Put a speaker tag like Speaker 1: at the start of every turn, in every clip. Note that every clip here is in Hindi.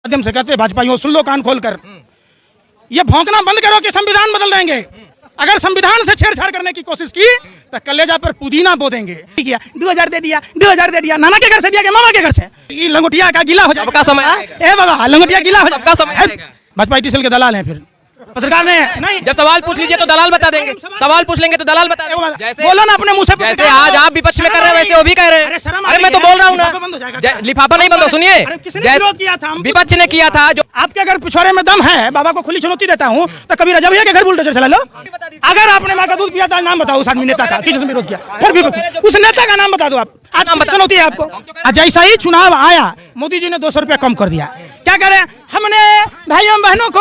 Speaker 1: माध्यम से कहते भाजपाइयों सुन लो कान खोलकर, ये भौंकना बंद करो कि संविधान बदल देंगे। अगर संविधान से छेड़छाड़ करने की कोशिश की तो कलेजा पर पुदीना बो देंगे। 2000 दे दिया, 2000 दे दिया, नाना के घर से दिया कि मामा के घर से। ये लंगोटिया का गीला हो जाएगा समय। ए बाबा लंगोटिया गीला हो जाएगा। भाजपा टीसल के दलाल हैं फिर पत्रकार ने नहीं।
Speaker 2: जब सवाल पूछ लीजिए तो दलाल बता देंगे, सवाल पूछ लेंगे तो दलाल बता देंगे। जैसे
Speaker 1: बोलो ना अपने मुंह से,
Speaker 2: जैसे आज आप विपक्ष में कर रहे हैं वैसे वो भी कह रहे हैं। अरे मैं तो बोल रहा हूँ ना, लिफाफा नहीं बंद हो। सुनिए, विपक्ष ने किया था जो
Speaker 1: आपके अगर पिछवाड़े में दम है, बाबा को खुली चुनौती देता हूँ तो कभी रजा भैया के घर बुलडोजर चला लो। अगर आपने माँ का दूध पिया था, नाम बताओ उस आदमी नेता का किसी से विरोध किया, फिर भी उस नेता का नाम बता दो आप। आज नाम चुनौती है आपको। जैसा ही चुनाव आया मोदी जी ने 200 रुपया कम कर दिया। क्या करें, हमने भाइयों बहनों को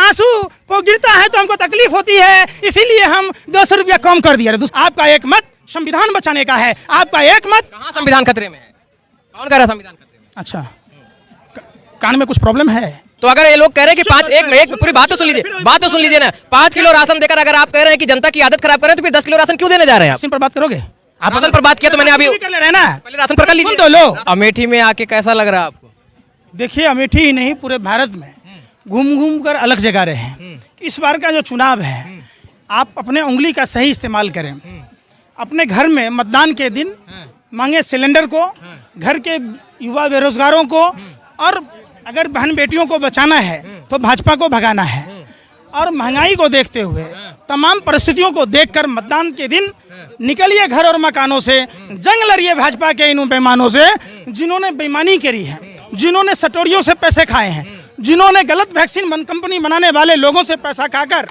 Speaker 1: आंसू को गिरता है तो हमको तकलीफ होती है, इसीलिए हम 200 रुपया कम कर दिया। आपका एक मत संविधान बचाने का है, आपका एक मत।
Speaker 2: कहाँ संविधान खतरे में है? कौन कह रहा है संविधान खतरे में?
Speaker 1: अच्छा, कान में कुछ प्रॉब्लम है
Speaker 2: तो अगर ये लोग कह रहे हैं कि एक पूरी बात तो सुन लीजिए, बात तो सुन लीजिए ना। 5 किलो राशन देकर अगर आप कह रहे हैं कि जनता की आदत खराब करें तो फिर 10 किलो राशन क्यों देने जा रहे हैं?
Speaker 1: राशन पर बात करोगे
Speaker 2: आप? राशन पर बात किया तो मैंने अभी पहले राशन पर कर लीजिए तो लो। अमेठी में आके कैसा लग रहा है आपको?
Speaker 1: देखिए, अमेठी ही नहीं पूरे भारत में घूम घूम कर अलग जगह रहे हैं। इस बार का जो चुनाव है, आप अपने उंगली का सही इस्तेमाल करें। अपने घर में मतदान के दिन मांगे सिलेंडर को, घर के युवा बेरोजगारों को, और अगर बहन बेटियों को बचाना है तो भाजपा को भगाना है। और महंगाई को देखते हुए तमाम परिस्थितियों को देखकर मतदान के दिन निकलिए घर और मकानों से, जंग लड़िए भाजपा के इन बेईमानों से जिन्होंने बेईमानी करी है, जिन्होंने सटोरियों से पैसे खाए हैं, जिन्होंने गलत वैक्सीन कंपनी बनाने वाले लोगों से पैसा खाकर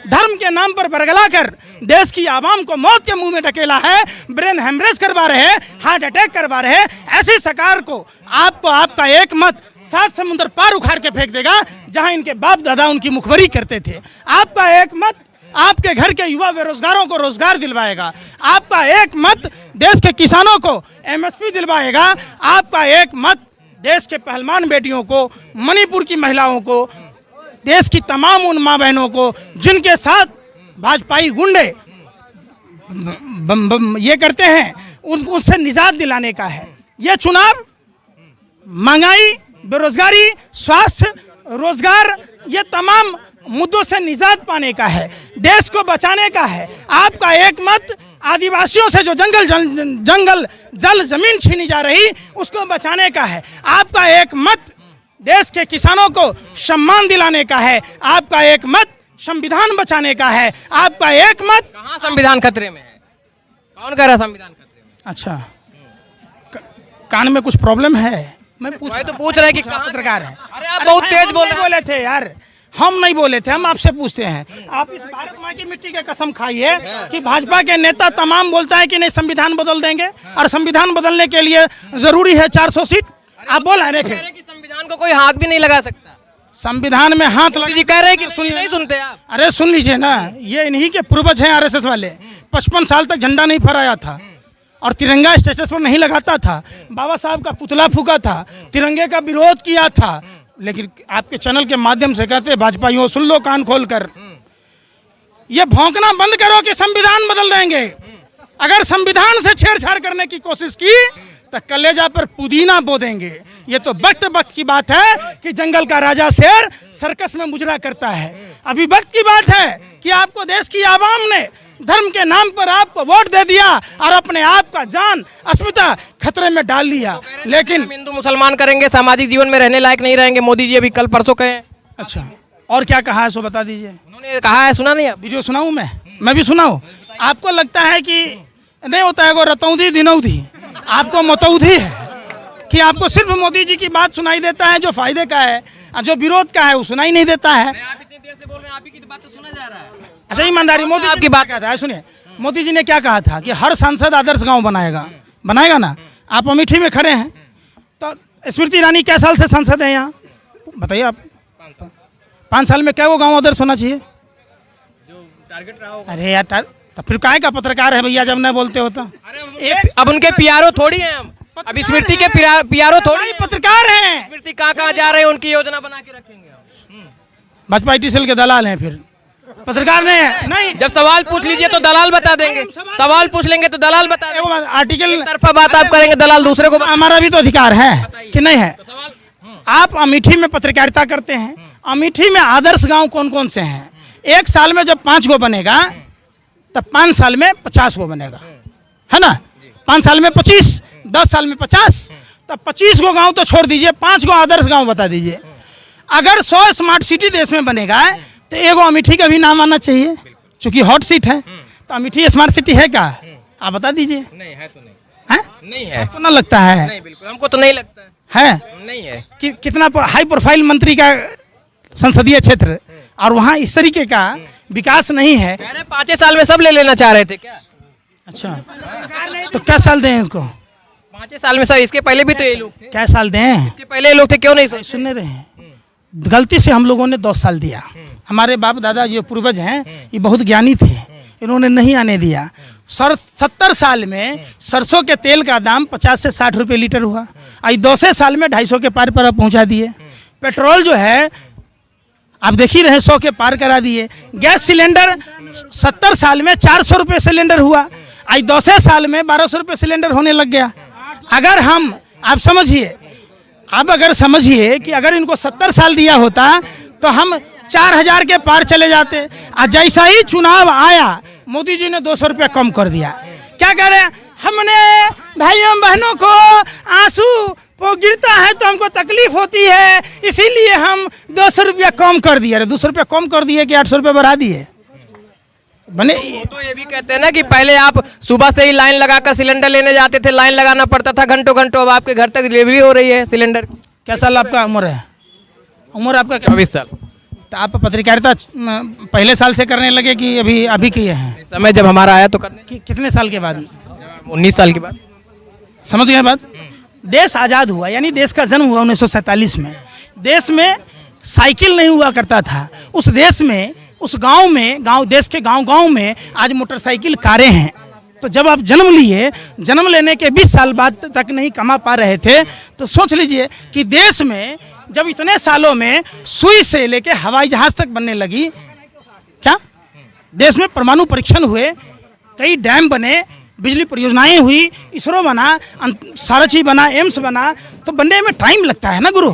Speaker 1: धर्म के नाम पर बरगला कर देश की आवाम को मौत के मुंह में ढकेला है, ब्रेन हेमरेज करवा रहे हैं, हार्ट अटैक करवा रहे हैं। ऐसी सरकार को आपको आपका एक मत 7 समुद्र पार उखाड़ के फेंक देगा, जहां इनके बाप दादा उनकी मुखबरी करते थे। आपका एक मत आपके घर के युवा बेरोजगारों को रोजगार दिलवाएगा। आपका एक मत देश के किसानों को MSP दिलवाएगा। आपका एक मत देश के पहलवान बेटियों को, मणिपुर की महिलाओं को, देश की तमाम उन माँ बहनों को जिनके साथ भाजपाई गुंडे ये करते हैं, उससे निजात दिलाने का है। ये चुनाव महंगाई, बेरोजगारी, स्वास्थ्य, रोजगार, ये तमाम मुद्दों से निजात पाने का है, देश को बचाने का है। आपका एक मत आदिवासियों से जो जंगल जल जमीन छीनी जा रही उसको बचाने का है। आपका एक मत देश के किसानों को सम्मान दिलाने का है। आपका एक मत संविधान बचाने का है। आपका एक मत।
Speaker 2: कहाँ संविधान खतरे में है? कौन कह रहा है संविधान खतरे में?
Speaker 1: अच्छा, कान में कुछ प्रॉब्लम है? मैं पूछ
Speaker 2: रहे हैं कि
Speaker 1: पत्रकार है।
Speaker 2: अरे आप बहुत तेज
Speaker 1: बोले थे यार, हम नहीं बोले थे, हम आपसे पूछते हैं। आप इस भारत माँ की मिट्टी के कसम खाइए कि भाजपा के नेता तमाम बोलता है कि नहीं संविधान बदल देंगे, और संविधान बदलने के लिए जरूरी है 400 सीट। आप बोल रहे हैं
Speaker 2: कि संविधान को कोई हाथ भी नहीं लगा सकता।
Speaker 1: संविधान में हाथ लगा
Speaker 2: कह रहे हैं कि नहीं सुनते आप?
Speaker 1: अरे सुन लीजिए ना, ये इन्हीं के पूर्वज हैं RSS वाले। 55 साल तक झंडा नहीं फहराया था और तिरंगा स्टेटस पर नहीं लगाता था, बाबा साहब का पुतला फूका था, तिरंगे का विरोध किया था। लेकिन आपके चैनल के माध्यम से कहते भाजपाइयों सुन लो कान खोलकर, ये भौंकना बंद करो कि संविधान बदल देंगे। अगर संविधान से छेड़छाड़ करने की कोशिश की तो कलेजा पर पुदीना बो देंगे। ये तो वक्त की बात है कि जंगल का राजा शेर सर्कस में मुजरा करता है। अभी वक्त की बात है कि आपको देश की आवाम ने धर्म के नाम पर आपको वोट दे दिया और अपने आप का जान अस्मिता खतरे में डाल लिया। लेकिन
Speaker 2: हिंदू मुसलमान करेंगे, सामाजिक जीवन में रहने लायक नहीं रहेंगे। मोदी जी अभी कल परसों कहे।
Speaker 1: अच्छा, और क्या कहा है सो बता दीजिए।
Speaker 2: उन्होंने कहा है, सुना नहीं आप?
Speaker 1: वीडियो सुनाऊं मैं भी सुनाऊं? आपको लगता है कि नहीं होता है वो रतौंधी दिनौधी, आपको मतौधी है कि आपको सिर्फ मोदी जी की बात सुनाई देता है जो फायदे का है, और जो विरोध का है वो सुनाई नहीं देता है।
Speaker 2: आप इतनी देर से बोल रहे हैं, आप ही की बात तो सुना जा रहा है।
Speaker 1: अच्छा, ईमानदारी मोदी आपकी बात कहता है। सुनिए, मोदी जी ने क्या कहा था कि हर सांसद आदर्श गांव बनाएगा ना। आप अमेठी में खड़े हैं तो स्मृति ईरानी क्या साल से सांसद है यहाँ बताइए आप? 5 साल में क्या वो गाँव आदर्श होना चाहिए
Speaker 2: जो टारगेट रहा होगा?
Speaker 1: अरे यार, तो फिर काहे का पत्रकार है भैया जब नहीं बोलते होता?
Speaker 2: अब उनके पियारो थोड़ी हैं हम, अभी स्मृति के पियारो थोड़ी
Speaker 1: पत्रकार हैं।
Speaker 2: स्मृति कहाँ जा रहे हैं, उनकी योजना बना के रखेंगे।
Speaker 1: भाजपा टीसल के दलाल हैं फिर पत्रकार ने नहीं।
Speaker 2: जब सवाल पूछ लीजिए तो दलाल बता देंगे, सवाल पूछ लेंगे तो दलाल बता देंगे।
Speaker 1: आर्टिकल
Speaker 2: तरफा बात आप करेंगे, दलाल दूसरे को।
Speaker 1: हमारा भी तो अधिकार है कि नहीं है? आप अमेठी में पत्रकारिता करते हैं, अमेठी में आदर्श गांव कौन कौन से हैं? एक साल में जब 5 गो बनेगा तब 5 साल में 50 गो बनेगा, है ना? 5 साल में 25, 10 साल में 50, तब 25 गो गांव तो छोड़ दीजिए, 5 गो आदर्श गांव बता दीजिए। अगर 100 स्मार्ट सिटी देश में बनेगा तो एगो अमेठी का भी नाम आना चाहिए, क्योंकि हॉट सीट है। तो अमेठी स्मार्ट सिटी है क्या? आप बता दीजिए।
Speaker 2: नहीं है तो नहीं
Speaker 1: हैं?
Speaker 2: नहीं है,
Speaker 1: आपको ना लगता है?
Speaker 2: नहीं बिल्कुल हमको तो नहीं लगता
Speaker 1: है
Speaker 2: नहीं है।
Speaker 1: कितना हाई प्रोफाइल मंत्री का संसदीय क्षेत्र और वहाँ इस तरीके का विकास नहीं है।
Speaker 2: कह रहे 5 साल में सब ले लेना चाह रहे थे क्या?
Speaker 1: अच्छा, तो क्या साल दें इसको?
Speaker 2: 5 साल में सब, इसके पहले भी तो ये लोग थे,
Speaker 1: क्या साल दें?
Speaker 2: इसके पहले ये लोग थे, क्यों नहीं सोचे?
Speaker 1: सुन नहीं रहे हैं? गलती से हम लोगों ने 2 साल दिया। हमारे बाप दादा जो पूर्वज हैं ये बहुत ज्ञानी थे, इन्होंने नहीं आने दिया। 70 साल में सरसों के तेल का दाम 50 से 60 रुपये लीटर हुआ, आज 2 साल में 250 के पार पर पहुंचा दिए। पेट्रोल जो है आप देख ही रहे 100 के पार करा दिए। गैस सिलेंडर 70 साल में 400 रुपये सिलेंडर हुआ, आज 2 साल में 1200 रुपये सिलेंडर होने लग गया। अगर हम, आप समझिए, आप अगर समझिए कि अगर इनको 70 साल दिया होता तो हम 4000 के पार चले जाते। आज जैसा ही चुनाव आया मोदी जी ने 200 रुपया कम कर दिया। क्या कह रहे हैं? हमने भाइयों बहनों को आंसू वो गिरता है तो हमको तकलीफ होती है, इसीलिए हम 200 रुपया कम कर दिए। अरे 200 रुपया कम कर दिए कि 800 रुपया बढ़ा दिए? बने
Speaker 2: तो ये भी कहते हैं ना कि पहले आप सुबह से ही लाइन लगाकर सिलेंडर लेने जाते थे, लाइन लगाना पड़ता था घंटों घंटों, अब आपके घर तक डिलीवरी हो रही है सिलेंडर।
Speaker 1: क्या साल आपका उम्र है? उम्र आपका
Speaker 2: 24 साल।
Speaker 1: तो आप पत्रकारिता पहले साल से करने लगे कि अभी किए हैं?
Speaker 2: समय जब हमारा आया तो करने
Speaker 1: कितने साल के बाद?
Speaker 2: 19 साल के बाद।
Speaker 1: समझ गए बात? देश आज़ाद हुआ, यानी देश का जन्म हुआ 1947 में। देश में साइकिल नहीं हुआ करता था। उस देश में, उस गांव में, देश के गांव में आज मोटरसाइकिल कारें हैं। तो जब आप जन्म लिए, जन्म लेने के 20 साल बाद तक नहीं कमा पा रहे थे, तो सोच लीजिए कि देश में जब इतने सालों में सुई से लेके हवाई जहाज तक बनने लगी, क्या देश में परमाणु परीक्षण हुए, कई डैम बने, बिजली परियोजनाएं हुई, इसरो बना, सारा चीज बना, एम्स बना, तो बनने में टाइम लगता है ना गुरु।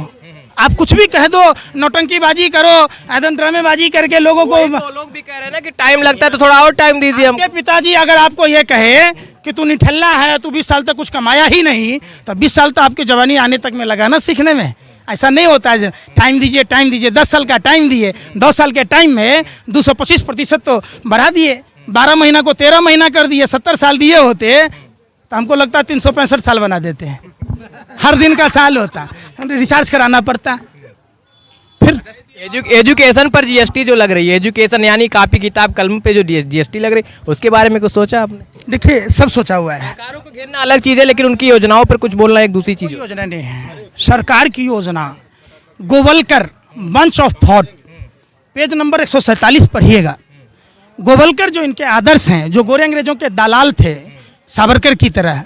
Speaker 1: आप कुछ भी कह दो, नौटंकीबाजी करो, एकदम ड्रामेबाजी करके लोगों को।
Speaker 2: तो लोग भी कह रहे हैं ना कि टाइम लगता है तो थोड़ा और टाइम दीजिए हम।
Speaker 1: पिताजी अगर आपको ये कहे कि तू निठल्ला है, तू 20 साल तक कुछ कमाया ही नहीं, तो 20 साल तो आपकी जवानी आने तक में लगा ना सीखने में। ऐसा नहीं होता है, टाइम दीजिए, टाइम दीजिए। 10 साल का टाइम दिए, 2 साल के टाइम में 225% तो बढ़ा दिए, 12 महीना को 13 महीना कर दिए। 70 साल दिए होते तो हमको लगता है 365 साल बना देते हैं। हर दिन का साल होता, रिचार्ज कराना पड़ता। फिर
Speaker 2: एजुकेशन पर जीएसटी जो लग रही है, एजुकेशन यानी कॉपी किताब कलम पे जो जीएसटी लग रही है, उसके बारे में कुछ सोचा आपने?
Speaker 1: देखिए, सब सोचा हुआ है।
Speaker 2: सरकारों को घेरना अलग चीज है, लेकिन उनकी योजनाओं पर कुछ बोलना एक दूसरी चीज है।
Speaker 1: योजना नहीं है सरकार की योजना। Golwalkar bunch of thought, page number 147 पढ़िएगा। गोवलकर जो इनके आदर्श हैं, जो गोरे अंग्रेजों के दलाल थे सावरकर की तरह,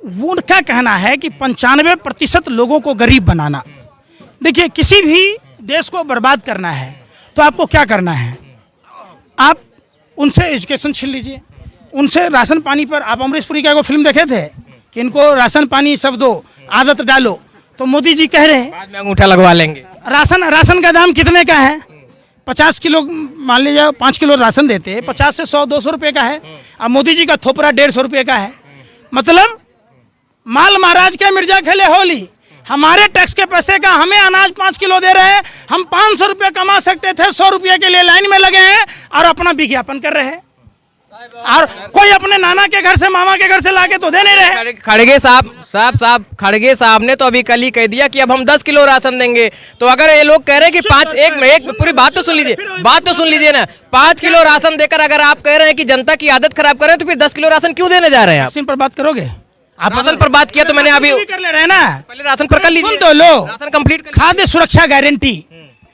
Speaker 1: वो उनका कहना है कि 95% लोगों को गरीब बनाना। देखिए, किसी भी देश को बर्बाद करना है तो आपको क्या करना है? आप उनसे एजुकेशन छीन लीजिए, उनसे राशन पानी पर। आप अमरीश पुरी का फिल्म देखे थे कि इनको राशन पानी सब दो, आदत डालो, तो मोदी जी कह रहे हैं
Speaker 2: बाद में अंगूठा लगवा लेंगे।
Speaker 1: राशन का दाम कितने का है? 50 किलो, मान लीजिए 5 किलो राशन देते हैं, 50 से 100-200 रुपये का है। अब मोदी जी का थोपड़ा 150 रुपये का है। मतलब माल महाराज के मिर्जा खेले होली। हमारे टैक्स के पैसे का हमें अनाज 5 किलो दे रहे हैं, हम 500 रुपये कमा सकते थे, 100 रुपये के लिए लाइन में लगे हैं और अपना विज्ञापन कर रहे हैं। और कोई अपने नाना के घर से, मामा के घर से लाके तो दे नहीं रहे।
Speaker 2: खड़गे साहब खड़गे साहब ने तो अभी कल ही कह दिया कि अब हम 10 किलो राशन देंगे। तो अगर ये लोग कह रहे हैं कि एक पूरी बात तो सुन लीजिए ना। 5 किलो राशन देकर अगर आप कह रहे हैं कि जनता की आदत खराब कर रहे हैं, तो फिर 10 किलो राशन क्यों देने जा रहे हैं आप?
Speaker 1: राशन पर बात करोगे?
Speaker 2: आप राशन पर बात किया तो मैंने अभी
Speaker 1: कर ले रहे हैं ना,
Speaker 2: पहले राशन पर कर लीजिए।
Speaker 1: सुन तो लो,
Speaker 2: राशन कंप्लीट कर।
Speaker 1: खाद्य सुरक्षा गारंटी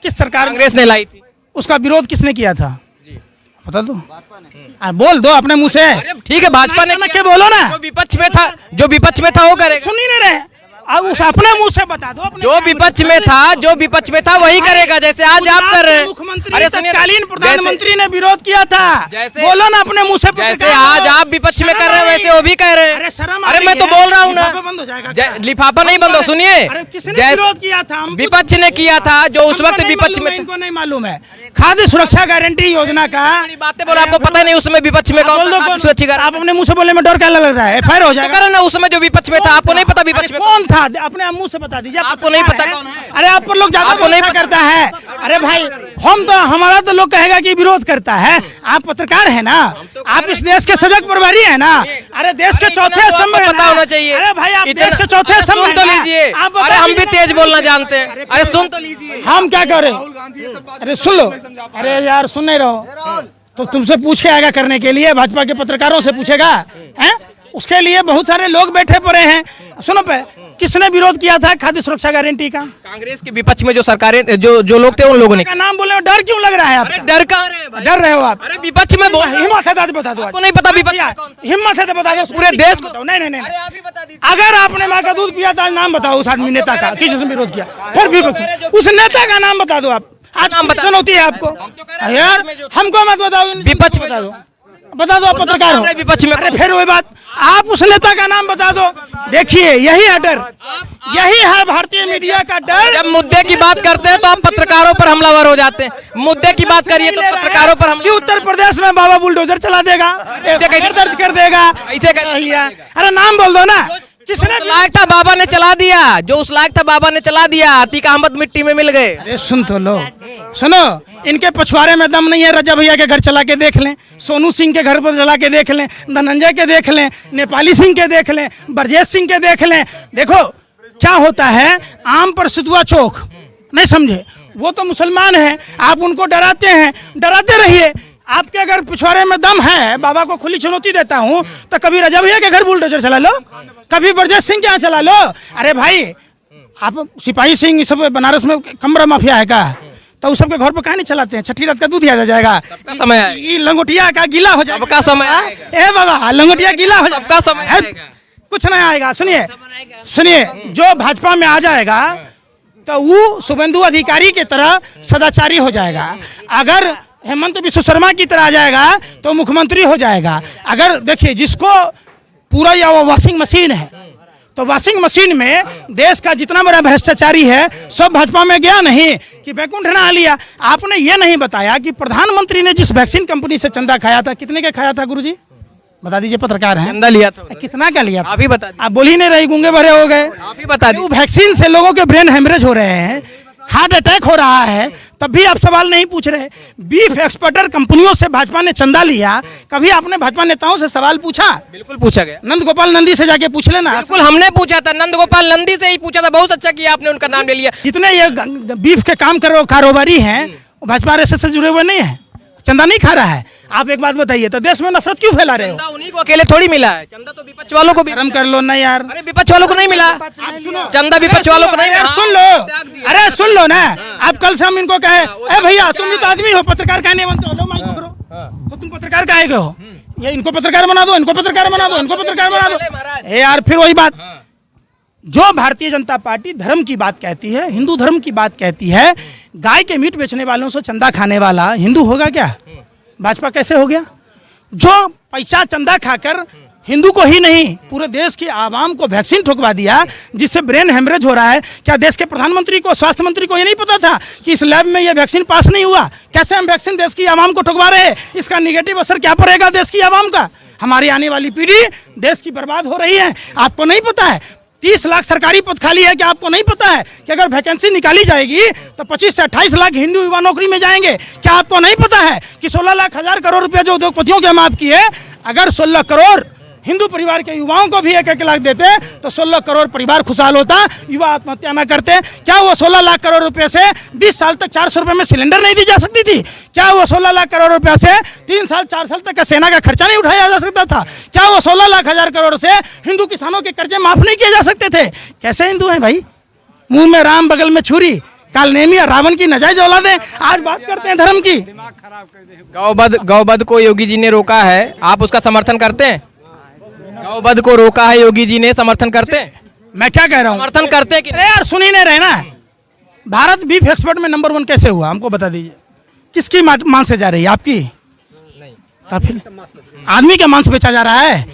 Speaker 1: किस सरकार,
Speaker 2: कांग्रेस ने लाई थी।
Speaker 1: उसका विरोध किसने किया था? बता दो, बोल दो अपने मुंह से।
Speaker 2: ठीक है, भाजपा ने
Speaker 1: क्या बोलो ना।
Speaker 2: जो विपक्ष में था वो करेगा।
Speaker 1: सुन ही नहीं रहे। अब उस अपने मुंह से बता दो, अपने
Speaker 2: जो विपक्ष में था वही करेगा, जैसे आज आप कर रहे हैं।
Speaker 1: मुख्यमंत्री तत्कालीन प्रधानमंत्री ने विरोध किया था, बोलो ना अपने मुंह से।
Speaker 2: जैसे आज आप विपक्ष में कर रहे हैं वैसे वो भी कह रहे हैं। अरे मैं तो बोल रहा हूँ ना, लिफाफा नहीं बंद हो। सुनिए,
Speaker 1: विरोध किया था,
Speaker 2: विपक्ष ने किया था, जो उस वक्त विपक्ष में।
Speaker 1: इनको नहीं मालूम है खाद्य सुरक्षा गारंटी योजना का
Speaker 2: बातें बोला, आपको पता नहीं उसमें विपक्ष में कौन सुरक्षा।
Speaker 1: आप अपने मुंह से बोलने में डर क्या लग रहा है? एफआईआर हो जाएगा
Speaker 2: ना। उसमें जो विपक्ष में था, आपको नहीं पता विपक्ष में
Speaker 1: कौन था? अपने मुंह से बता दीजिए,
Speaker 2: आपको नहीं पता कौन है?
Speaker 1: अरे आप पर लोग ज्यादा नहीं करता है। अरे भाई हमारा तो लोग कहेगा कि विरोध करता है। आप पत्रकार है ना, आप इस देश के सजग प्रभारी है ना। अरे देश के चौथे स्तंभ
Speaker 2: पता होना चाहिए।
Speaker 1: अरे भाई आप देश के चौथे स्तंभ
Speaker 2: तो लीजिए। अरे हम भी तेज बोलना जानते हैं। अरे सुन तो लीजिए,
Speaker 1: हम क्या कर रहे हैं? अरे सुन लो। अरे यार सुन नहीं रहो तो तुमसे पूछ के आएगा करने के लिए, भाजपा के पत्रकारों से पूछेगा हैं? उसके लिए बहुत सारे लोग बैठे पड़े हैं। सुनो पे, किसने विरोध किया था खाद्य सुरक्षा गारंटी का?
Speaker 2: कांग्रेस के विपक्ष में जो सरकारें जो लोग थे उन लोगों ने।
Speaker 1: नाम बोले डर क्यों लग रहा है आपको?
Speaker 2: डर कहाँ रहे?
Speaker 1: डर रहे हो आप?
Speaker 2: अरे विपक्ष में बोल,
Speaker 1: हिम्मत है तो बता दो।
Speaker 2: आपको नहीं पता विपक्ष?
Speaker 1: हिम्मत है तो बता दो
Speaker 2: पूरे देश को।
Speaker 1: नहीं, अगर आपने माँ का दूध पिया था, नाम बताओ उस आदमी नेता का, किसने विरोध किया? फिर विपक्ष, उस नेता का नाम बता दो आप। आज नाम होती है आपको यार, हमको मत बताओ,
Speaker 2: विपक्ष में
Speaker 1: बता दो। आप पत्रकार हो
Speaker 2: विपक्ष में।
Speaker 1: अरे फिर वही बात, आप उस नेता का नाम बता दो। देखिए यही है डर, यही है भारतीय मीडिया का डर।
Speaker 2: जब मुद्दे की बात करते हैं तो आप पत्रकारों पर हमलावर हो जाते हैं। मुद्दे की बात करिए तो पत्रकारों पर
Speaker 1: कि उत्तर प्रदेश में बाबा बुलडोजर चला देगा, दर्ज कर देगा, ऐसे अरे नाम बोल दो ना। किसने
Speaker 2: लायक था बाबा ने चला दिया, जो उस लायक था बाबा ने चला दिया। अतीक अहमद मिट्टी में मिल गए।
Speaker 1: अरे सुन तो लो, सुनो, इनके पछवाड़े में दम नहीं है। रजा भैया के घर चला के देख लें, सोनू सिंह के घर पर चला के देख लें, धनंजय के देख लें, नेपाली सिंह के देख लें, ब्रजेश सिंह के देख लें। देखो क्या होता है, आम पर सुतुआ चौक, नहीं समझे? वो तो मुसलमान है, आप उनको डराते हैं, डराते रहिए। आपके अगर पिछवाड़े में दम है, बाबा को खुली चुनौती देता हूं, तो कभी रजा भैया के घर बुलडोजर चला लो, कभी ब्रजेश सिंह के यहाँ चला लो। अरे भाई आप सिपाही सिंह सब बनारस में कमरा माफिया है का, तो उस सबके घर पर कहाँ नहीं चलाते हैं? छठी रात का दूध याद आ जाएगा,
Speaker 2: समय
Speaker 1: लंगोटिया का गीला हो जाएगा,
Speaker 2: सबका समय।
Speaker 1: ए बाबा लंगोटिया गीला हो
Speaker 2: सबका समय,
Speaker 1: कुछ नहीं आएगा। सुनिए, जो भाजपा में आ जाएगा तो वो शुभेंदु अधिकारी की तरह सदाचारी हो जाएगा। अगर हेमंत विश्व शर्मा की तरह आ जाएगा तो मुख्यमंत्री हो जाएगा। अगर देखिए, जिसको पूरा या वो वॉशिंग मशीन है, तो वॉशिंग मशीन में देश का जितना बड़ा भ्रष्टाचारी है सब भाजपा में गया नहीं कि बैकुंठ नहा लिया। आपने ये नहीं बताया कि प्रधानमंत्री ने जिस वैक्सीन कंपनी से चंदा खाया था, कितने का खाया था गुरुजी? बता दीजिए, पत्रकार हैं।
Speaker 2: चंदा लिया था,
Speaker 1: कितना का लिया?
Speaker 2: आप ही बता दीजिए।
Speaker 1: आप बोल ही नहीं रही, गूंगे भरे हो गए।
Speaker 2: आप ही बता दीजिए।
Speaker 1: वैक्सीन से लोगों के ब्रेन हेमरेज हो रहे हैं, हार्ट अटैक हो रहा है, तब भी आप सवाल नहीं पूछ रहे। बीफ एक्सपोर्टर कंपनियों से भाजपा ने चंदा लिया, कभी आपने भाजपा नेताओं से सवाल पूछा?
Speaker 2: बिल्कुल पूछा गया।
Speaker 1: नंद गोपाल नंदी से जाके पूछ लेना।
Speaker 2: बिल्कुल हमने पूछा था, नंद गोपाल नंदी से ही पूछा था। बहुत अच्छा किया आपने उनका नाम ले लिया।
Speaker 1: जितने ये बीफ के काम करो कारोबारी हैं, भाजपा आरएसएस से जुड़े हुए नहीं है, चंदा नहीं खा रहा है। आप एक बात बताइए, तो देश में नफरत क्यों फैला रहे हो?
Speaker 2: चंदा उन्हीं को अकेले थोड़ी मिला है, चंदा तो विपक्ष वालों को भी।
Speaker 1: शर्म कर लो ना यार।
Speaker 2: अरे विपक्ष वालों को नहीं मिला चंदा, विपक्ष वालों को नहीं मिला।
Speaker 1: सुन लो, अरे सुन लो ना। आप कल से हम इनको कहे, ए भैया तुम भी तो आदमी हो, पत्रकार काहे नहीं बनते हो? लो माइक पकड़ो, तो तुम पत्रकार काहे के हो? ये इनको पत्रकार बना दो, इनको पत्रकार बना दो, इनको पत्रकार बना दो। यार फिर वही बात, जो भारतीय जनता पार्टी धर्म की बात कहती है, हिंदू धर्म की बात कहती है, गाय के मीट बेचने वालों से चंदा खाने वाला हिंदू होगा क्या? भाजपा कैसे हो गया? जो पैसा चंदा खाकर हिंदू को ही नहीं पूरे देश की आवाम को वैक्सीन ठुकवा दिया, जिससे ब्रेन हेमरेज हो रहा है। क्या देश के प्रधानमंत्री को, स्वास्थ्य मंत्री को ये नहीं पता था कि इस लैब में ये वैक्सीन पास नहीं हुआ? कैसे हम वैक्सीन देश की आवाम को ठुकवा रहे हैं? इसका निगेटिव असर क्या पड़ेगा देश की आवाम का? हमारी आने वाली पीढ़ी देश की बर्बाद हो रही है। आपको नहीं पता है 30 लाख सरकारी पद खाली है? क्या आपको नहीं पता है कि अगर वैकेंसी निकाली जाएगी तो 25 से 28 लाख हिंदू युवा नौकरी में जाएंगे? क्या आपको नहीं पता है कि 16 लाख हजार करोड़ रुपए जो उद्योगपतियों के माफ किए, अगर 16 करोड़ हिंदू परिवार के युवाओं को भी 1-1 लाख देते तो 16 करोड़ परिवार खुशहाल होता, युवा आत्महत्या न करते। क्या वो 16 लाख करोड़ रुपए से 20 साल तक 400 रुपए में सिलेंडर नहीं दी जा सकती थी? क्या वो 16 लाख करोड़ रुपए से 3 साल 4 साल तक का सेना का खर्चा नहीं उठाया जा सकता था? क्या वो 16 लाख हजार करोड़ से हिंदू किसानों के कर्जे माफ नहीं किए जा सकते थे? कैसे हिंदू हैं भाई? मुंह में राम बगल में छुरी, कालनेमी और रावण की नजायज औलादें। आज बात करते हैं धर्म की।
Speaker 2: गौवध को योगी जी ने रोका है, आप उसका समर्थन करते हैं? गौवध को रोका है योगी जी ने, समर्थन करते हैं?
Speaker 1: मैं क्या कह रहा हूँ,
Speaker 2: समर्थन करते हैं कि
Speaker 1: अरे यार सुन ही नहीं रहे ना। भारत बीफ एक्सपोर्ट में नंबर 1 कैसे हुआ, हमको बता दीजिए। किसकी मान से जा रही है, आपकी?
Speaker 2: नहीं।
Speaker 1: तो फिर आदमी का मांस बेचा जा रहा है।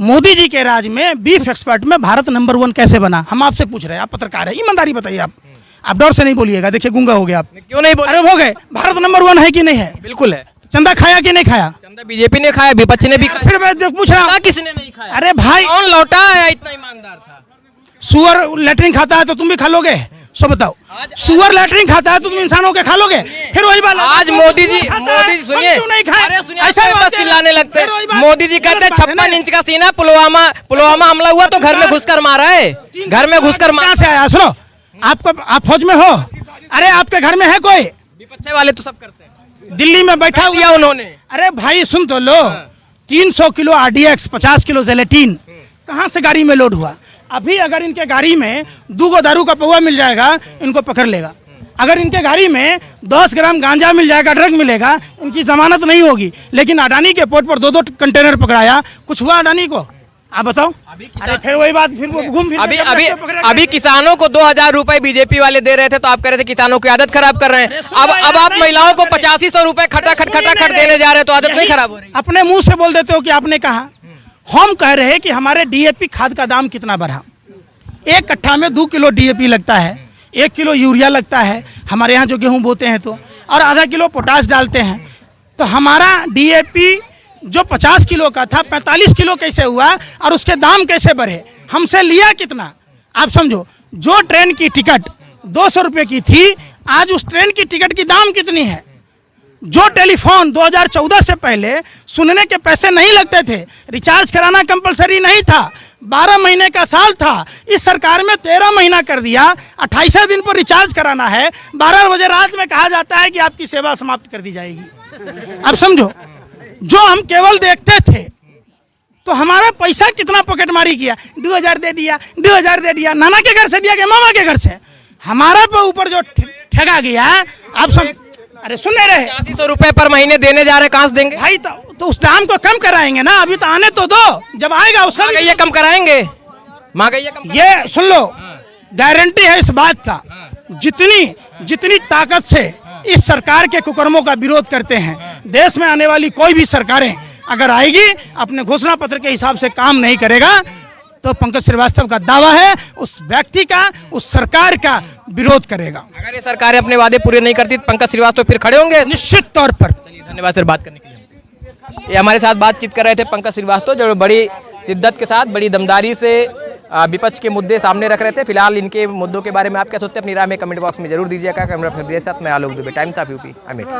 Speaker 1: मोदी जी के राज में बीफ एक्सपर्ट में भारत नंबर 1 कैसे बना, हम आपसे पूछ रहे हैं। आप पत्रकार है, ईमानदारी बताइए। आप डर से नहीं बोलिएगा, देखिए गूंगा हो गया आप।
Speaker 2: क्यों नहीं बोल?
Speaker 1: अरे हो गए, भारत नंबर 1 है कि नहीं है?
Speaker 2: बिल्कुल है।
Speaker 1: चंदा खाया कि नहीं खाया?
Speaker 2: चंदा बीजेपी ने खाया, विपक्ष ने भी खाया।
Speaker 1: फिर मैं पूछ रहा हूँ,
Speaker 2: किसने नहीं खाया?
Speaker 1: अरे भाई
Speaker 2: कौन लौटा है इतना ईमानदार था?
Speaker 1: सुअर लैट्रिन खाता है तो तुम भी खा लोगे? सो बताओ, सुअर लैट्रिन खाता है तो तुम इंसानों के खा लोगे? फिर वही बात,
Speaker 2: आज मोदी जी सुनिए, अरे सुनिए, ऐसा बस चिल्लाने लगते हैं। मोदी जी कहते हैं 56 इंच का सीना, पुलवामा हमला हुआ तो घर में घुसकर मारा है, घर में घुसकर
Speaker 1: कहाँ से आया? सुनो, आप फौज में हो, अरे आपके घर में है कोई?
Speaker 2: विपक्ष वाले तो सब करते हैं।
Speaker 1: दिल्ली में बैठा
Speaker 2: दिया उन्होंने।
Speaker 1: अरे भाई सुन तो लो, 300 किलो आरडीएक्स, 50 किलो जेलेटिन कहाँ से गाड़ी में लोड हुआ? अभी अगर इनके गाड़ी में 2 दारू का पौवा मिल जाएगा, इनको पकड़ लेगा। अगर इनके गाड़ी में 10 ग्राम गांजा मिल जाएगा, ड्रग मिलेगा, इनकी जमानत नहीं होगी। लेकिन अडानी के पोर्ट पर 2 कंटेनर पकड़ाया, कुछ हुआ अडानी को? आप बताओ। अरे फिर वही बात, फिर वो घूम फिर
Speaker 2: अभी किसानों को 2000 रुपए बीजेपी वाले दे रहे थे तो आप कह रहे थे किसानों की आदत खराब कर रहे हैं। अब आप महिलाओं को 8500 रुपए खटाखट देने जा रहे हैं तो आदत नहीं खराब हो रही?
Speaker 1: अपने मुंह से बोल देते हो कि आपने कहा। हम कह रहे हैं कि हमारे डीएपी खाद का दाम कितना बढ़ा। 1 कट्ठा में 2 किलो डीएपी लगता है, 1 किलो यूरिया लगता है हमारे यहाँ जो गेहूं बोते हैं तो, और आधा किलो पोटाश डालते हैं। तो हमारा डीएपी जो 50 किलो का था 45 किलो कैसे हुआ और उसके दाम कैसे बढ़े? हमसे लिया कितना? आप समझो, जो ट्रेन की टिकट 200 रुपये की थी, आज उस ट्रेन की टिकट की दाम कितनी है? जो टेलीफोन 2014 से पहले सुनने के पैसे नहीं लगते थे, रिचार्ज कराना कंपलसरी नहीं था, 12 महीने का साल था, इस सरकार में 13 महीना कर दिया। 28 दिन पर रिचार्ज कराना है, 12 बजे रात में कहा जाता है कि आपकी सेवा समाप्त कर दी जाएगी। अब समझो, जो हम केवल देखते थे तो हमारा पैसा कितना पॉकेटमारी किया। 2000 दे दिया, 2000 दे दिया, नाना के घर से दिया कि मामा के घर से, हमारा पे ऊपर जो ठगा गया। आप सब अरे सुन नहीं रहे?
Speaker 2: 8500 रुपए पर महीने देने जा रहे, कहाँ से देंगे
Speaker 1: भाई? तो उस दाम को कम कराएंगे ना, अभी तो आने तो दो, जब आएगा उसका
Speaker 2: ये कम कराएंगे। महंगाई कम,
Speaker 1: ये सुन लो, गारंटी है इस बात का। जितनी ताकत से इस सरकार के कुकर्मों का विरोध करते हैं, देश में आने वाली कोई भी सरकारें अगर आएगी अपने घोषणा पत्र के हिसाब से काम नहीं करेगा तो पंकज श्रीवास्तव का दावा है उस व्यक्ति का, उस सरकार का विरोध करेगा।
Speaker 2: अगर ये सरकारें अपने वादे पूरे नहीं करती तो पंकज श्रीवास्तव फिर खड़े होंगे
Speaker 1: निश्चित तौर पर।
Speaker 2: धन्यवाद सर बात करने के लिए। ये हमारे साथ बातचीत कर रहे थे पंकज श्रीवास्तव, जो बड़ी शिद्दत के साथ, बड़ी दमदारी से विपक्ष के मुद्दे सामने रख रहे थे। फिलहाल इनके मुद्दों के बारे में आप क्या सोचते हैं, अपनी राय में कमेंट बॉक्स में जरूर दीजिएगा। कैमरा साथ मैं Alok Dubey, Times of UP, Amethi.